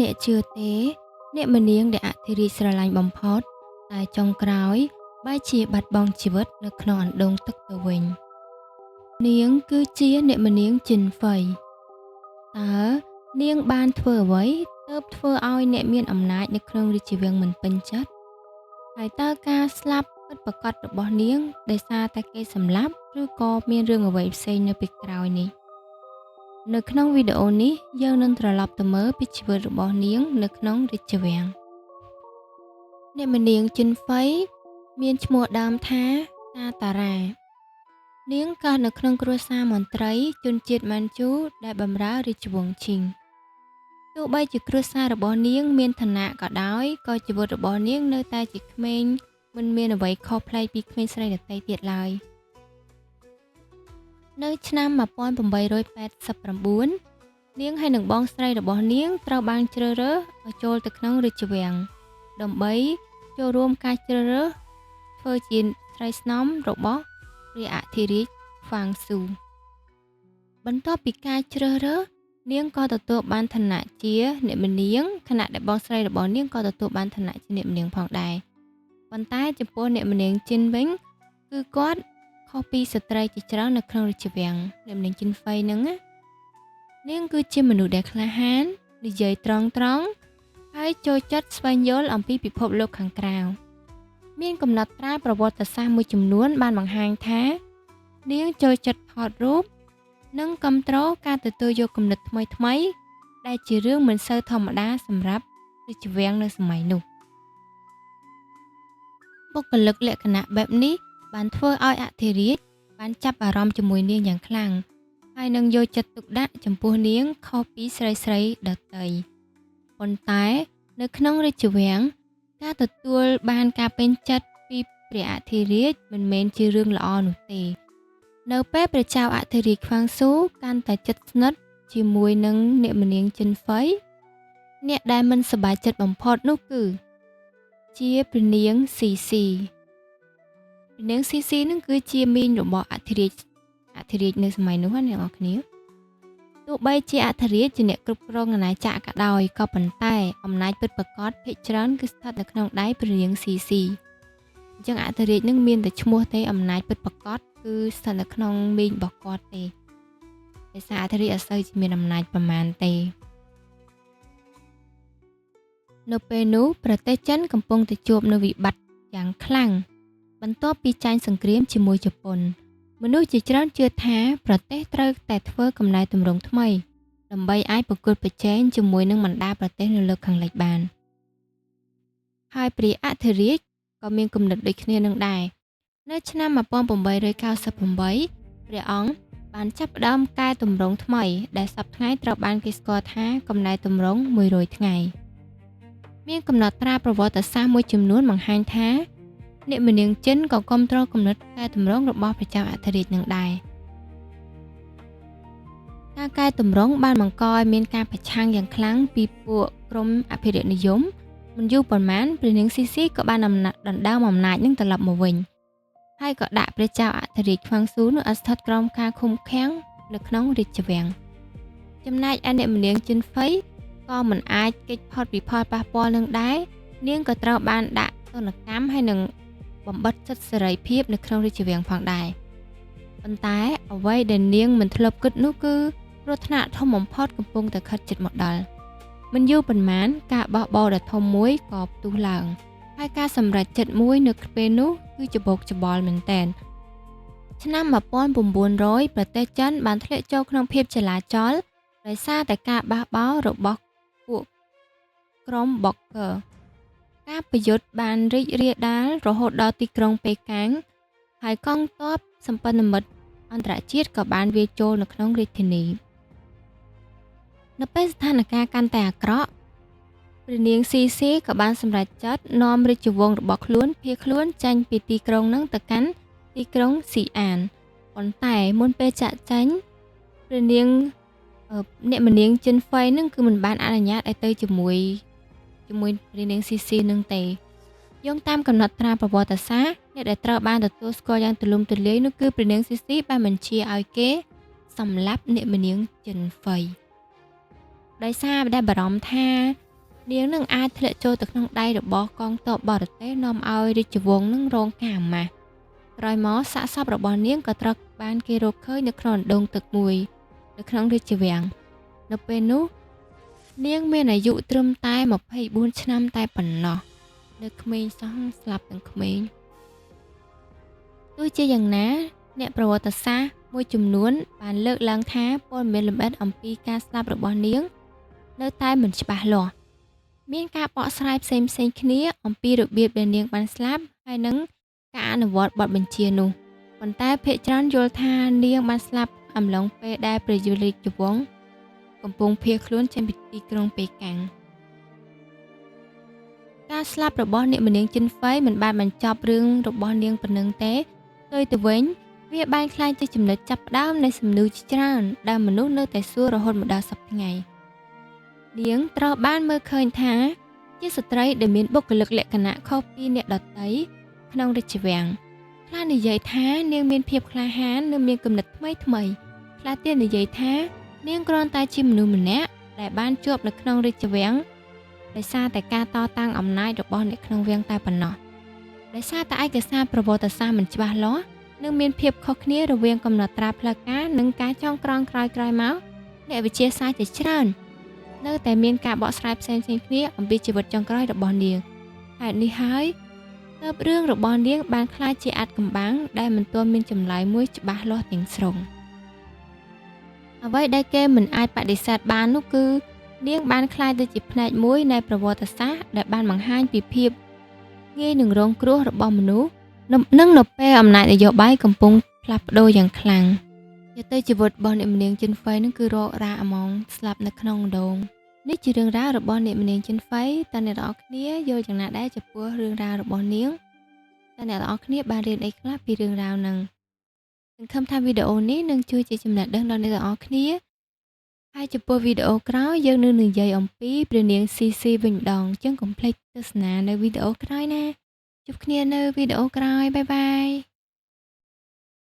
អ្នកជឿទេអ្នកម្នាងដែលអធិរាជស្រឡាញ់បំផុតតែចុងក្រោយបែរជាបាត់បង់ជីវិតនៅក្នុងអណ្ដូងទឹកទៅវិញនាងគឺជាអ្នកម្នាងជីនហ្វៃតើនាងបានធ្វើអ្វីទើបធ្វើឲ្យអ្នកមានអំណាចនៅក្នុងរាជវាំងមិនពេញចិត្តហើយតើការស្លាប់ពិតប្រាកដរបស់នាងដោយសារតែគេសម្លាប់ឬក៏មានរឿងអ្វីផ្សេងនៅពីក្រោយនេះនៅក្នុងវីដេអូនេះយើងនឹងត្រឡប់ទៅមើលពីជីវិតរបស់នាងនៅក្នុងរាជវាំងអ្នកម្នាងជីនហ្វៃមានឈ្មោះដើមថាតារ៉ានាងកើតនៅក្នុងគ្រួសារមន្ត្រីជនជាតិម៉ាន់ជូដែលបម្រើរាជវង្សឈីងទោះបីជាគ្រួសាររបស់នាងមានឋានៈក៏ដោយក៏ជីវិតរបស់នាងនៅតែជាក្មេងមិនមានអ្វីខុសប្លែកពីក្មេងស្រីដទៃទៀតឡើយនៅឆ្នាំ1889នាងហើយនឹងបងស្រីរបស់នាងត្រូវបានជ្រើសរើសឲ្យចូលទៅក្នុងរាជវាំងដើម្បីចូលរួមការជ្រើសរើសធ្វើជាស្រីស្នំរបស់ព្រះអធិរាជហ្វាងស៊ូបន្ទាប់ពីការជ្រើសរើសនាងក៏ទទួលបានឋានៈជាអ្នកម្នាងខណៈដែលបងស្រីរបស់នាងក៏ទទួលបានឋានៈជាអ្នកម្នាងផងដែរប៉ុន្តែចំពោះអ្នកម្នាងជីនវិញគឺគាត់ខុសពីស្ត្រីជាច្រើននៅក្នុងរាជវាំងអ្នកម្នាងជីនហ្វៃហ្នឹងណានាងគឺជាមនុស្សដែលក្លាហាននិយាយត្រង់ហើយចូលចិត្តស្វែងយល់អំពីពិភពលោកខាងក្រៅមានកំណត់ត្រាប្រវត្តិសាស្ត្រមួយចំនួនបានបង្ហាញថានាងចូលចិត្តថតរូបនិងគាំទ្រការទទួលយកគំនិតថ្មីដែលជារឿងមិនសូវធម្មតាសម្រាប់រាជវាំងនៅសម័យនោះបុគ្គលិកលក្ខណៈបែបនេះបានធ្វើឲ្យអធិរាជបានចាប់អារម្មណ៍ជាមួយនាងយ៉ាងខ្លាំងហើយនឹងយកចិត្តទុកដាក់ចំពោះនាងខុសពីស្រីដទៃប៉ុន្តែនៅក្នុងរាជវាំងការទទួលបានការពេញចិត្តពីព្រះអធិរាជមិនមែនជារឿងល្អនោះទេនៅពេលព្រះចៅអធិរាជខ្វាងស៊ូកាន់តែជិតស្និទ្ធជាមួយនឹងអ្នកម្នាងជីនហ្វៃអ្នកដែលមិនសប្បាយចិត្តបំផុតនោះគឺជាព្រះនាងស៊ីស៊ីព្រះនាងស៊ីស៊ីនឹងគឺជាមីងរបស់អធិរាជនៅសម័យនោះណាអ្នកនរគ្នាទោះបីជាអធិរាជជាអ្នកគ្រប់គ្រងអាណាចក្រក៏ដោយក៏ប៉ុន្តែអំណាចពិតប្រាកដភាគច្រើនគឺស្ថិតនៅក្នុងដៃព្រះនាងស៊ីស៊ីអញ្ចឹងអធិរាជនឹងមានតែឈ្មោះទេអំណាចពិតប្រាកដគឺស្ថិតនៅក្នុងមីងរបស់គាត់ទេដោយសារអធិរាជអត់សូវមានអំណាចប្រមាណទេនៅពេលនោះប្រទេសចិនកំពុងតែជួបនូវវិបត្តិយ៉ាងខ្លាំងបន្ទាប់ពីចាញ់សង្គ្រាមជាមួយជប៉ុនមនុស្សជាច្រើនជឿថាប្រទេសត្រូវតែធ្វើកំណែទម្រង់ថ្មីដើម្បីអាចប្រកួតប្រជែងជាមួយនឹងបណ្ដាប្រទេសនៅលើខាងលិចបានហើយព្រះអធិរាជក៏មានគំនិតដូចគ្នានឹងដែរនៅឆ្នាំ1898ព្រះអង្គបានចាប់ផ្ដើមកែទម្រង់ថ្មីដែលសប្តាហ៍ថ្ងៃត្រូវបានគេស្គាល់ថាកំណែទម្រង់100ថ្ងៃមានកំណត់ត្រាប្រវត្តិសាស្ត្រមួយចំនួនបង្ហាញថាអ្នកម្នាងចិនក៏គាំទ្រគំនិតកែតម្រង់របស់ព្រះចៅអធិរាជនឹងដែរការកែតម្រង់បានបង្កឲ្យមានការប្រឆាំងយ៉ាងខ្លាំងពីពួកក្រុមអភិរក្សនិយមមិនយូរប៉ុន្មានព្រះនាងស៊ីស៊ីក៏បានដណ្ដើមអំណាចនឹងត្រឡប់មកវិញហើយក៏ដាក់ព្រះចៅអធិរាជខ្វាងស៊ូនៅស្ថិតក្រោមការឃុំឃាំងនៅក្នុងរាជវាំងចំណែកឯអ្នកម្នាងជីនហ្វៃក៏មិនអាចគេចផុតពីផលប៉ះពាល់នឹងដែរនាងក៏ត្រូវបានដាក់ទណ្ឌកម្មហើយនឹងបំបិទសិទ្ធិសេរីភាពនៅក្នុងរាជវាំងផងដែរប៉ុន្តែអ្វីដែលនាងមិនធ្លាប់គិតនោះគឺគ្រោះថ្នាក់ធំបំផុតកំពុងតែខិតជិតមកដល់មិនយូរប៉ុន្មានការបោះបោរដ៏ធំមួយក៏ផ្ទុះឡើងហើយការសម្រេចចិត្តមួយនៅពេលនោះគឺច្បោកច្បល់មែនទែនឆ្នាំ1900ប្រទេសចិនបានធ្លាក់ចូលក្នុងភាពចលាចលដោយសារតែការបះបោររបស់ពួកក្រុមបុកកឺការប្រយុទ្ធបានរីករាលដាលរហូតដល់ទីក្រុងប៉េកាំងហើយកងទ័ពសម្ព័ន្ធមិត្តអន្តរជាតិក៏បានវាយចូលនៅក្នុងរាជធានីនៅពេលស្ថានភាពកាន់តែអាក្រក់ព្រះនាងស៊ីស៊ីក៏បានសម្រេចចិត្តនាំរាជវង្សរបស់ខ្លួនភៀសខ្លួនចេញពីទីក្រុងនឹងទៅកាន់ទីក្រុងស៊ីអានប៉ុន្តែមុនពេលចាក់ចេញព្រះនាងអ្នកម្នាងជីនហ្វៃនឹងគឺមិនបានអនុញ្ញាតឲ្យទៅជាមួយព្រះនាងស៊ីស៊ីនឹងទេយោងតាមកំណត់ត្រាប្រវត្តិសាស្ត្រអ្នកដែលត្រូវបានទទួលស្គាល់យ៉ាងទូលំទូលាយនោះគឺព្រះនាងស៊ីស៊ីបានបញ្ជាឲ្យគេសម្លាប់អ្នកម្នាងជីនហ្វៃ ដោយសារដែលបារម្ភថានាងនឹងអាចធ្លាក់ចូលទៅក្នុងដៃរបស់កងទ័ពបរទេសនាំឲ្យរាជវង្សនឹងរងការអាម៉ាស់ក្រោយមកសាកសពរបស់នាងក៏ត្រូវបានគេរកឃើញនៅក្នុងអណ្ដូងទឹកមួយនៅក្នុងរាជវាំងនៅពេលនោះនាងមានអាយុត្រឹមតែ24ឆ្នាំតែប៉ុណ្ណោះនៅក្មេងសោះស្លាប់ទាំងក្មេងទោះជាយ៉ាងណាអ្នកប្រវត្តិសាស្ត្រមួយចំនួនបានលើកឡើងថាព័ត៌មានលម្អិតអំពីការស្លាប់របស់នាងនៅតែមិនច្បាស់លាស់មានការបកស្រាយផ្សេងៗគ្នាអំពីរបៀបដែលនាងបានស្លាប់ហើយនិងការអនុវត្តបទបញ្ជានោះប៉ុន្តែភាគច្រើនយល់ថានាងបានស្លាប់អំឡុងពេលដែលព្រះយុវរាជវង្សកំពុងភៀសខ្លួនចេញពីទីក្រុងប៉េកាំងការស្លាប់របស់អ្នកនាងចិនហ្វៃមិនបានបញ្ចប់រឿងរបស់នាងប៉ុណ្ណឹងទេផ្ទុយទៅវិញវាបានក្លាយជាចំណុចចាប់ផ្ដើមនៃសំណួរជាច្រើនដែលមនុស្សនៅតែសួររហូតមកដល់សព្វថ្ងៃនាងត្រូវបានមើលឃើញថាជាស្ត្រីដែលមានបុគ្គលិកលក្ខណៈខុសពីអ្នកដទៃក្នុងរាជវាំងខ្លះនិយាយថានាងមានភាពក្លាហាននិងមានគំនិតថ្មីខ្លះទៀតនិយាយថានាងគ្រាន់តែជាមនុស្សម្នាក់ដែលបានជាប់នៅក្នុងរាជវាំងដោយសារតែការតតាំងអំណាចរបស់អ្នកក្នុងវាំងតែប៉ុណ្ណោះដោយសារតែឯកសារប្រវត្តិសាស្ត្រមិនច្បាស់លាស់និងមានភាពខុសគ្នារវាងកំណត់ត្រាផ្លូវការនិងការចងក្រងក្រោយមកអ្នកវិទ្យាសាស្ត្រជាច្រើននៅតែមានការបកស្រាយផ្សេងៗគ្នាអំពីជីវិតចុងក្រោយរបស់នាងហេតុនេះហើយទើបរឿងរបស់នាងបានក្លាយជាអាថ៌កំបាំងដែលមិនទាន់មានចម្លើយមួយច្បាស់លាស់ទាំងស្រុងអ្វីដែលគេមិនអាចបដិសេធបាននោះគឺនាងបានក្លាយទៅជាផ្នែកមួយនៃប្រវត្តិសាស្ត្រដែលបានបង្ហាញពីភាពងាយនឹងរងគ្រោះរបស់មនុស្សនិងនៅពេលអំណាចនយោបាយកំពុងផ្លាស់ប្ដូរយ៉ាងខ្លាំងយទៅជីវិតរបស់អ្នកនាងចិនហ្វៃនឹងគឺរករ៉ាអាម៉ងស្លាប់នៅក្នុងដងនេះជារឿងរ៉ាវរបស់អ្នកនាងចិនហ្វៃតើអ្នកនរគ្នាយល់យ៉ាងណាដែរចំពោះរឿងរ៉ាវរបស់នាងតើអ្នកនរគ្នាបានរៀនអីខ្លះពីរឿងរ៉ាវហ្នឹងសង្ឃឹមថាវីដេអូនេះនឹងជួយជាចំណេះដឹងដល់អ្នកនរគ្នាហើយចំពោះវីដេអូក្រោយយើងនឹងនិយាយអំពីព្រះនាងស៊ីស៊ីវិញម្ដងអញ្ចឹងកុំភ្លេចទស្សនានៅវីដេអូក្រោយណាជួបគ្នានៅវីដេអូក្រោយបាយបាយ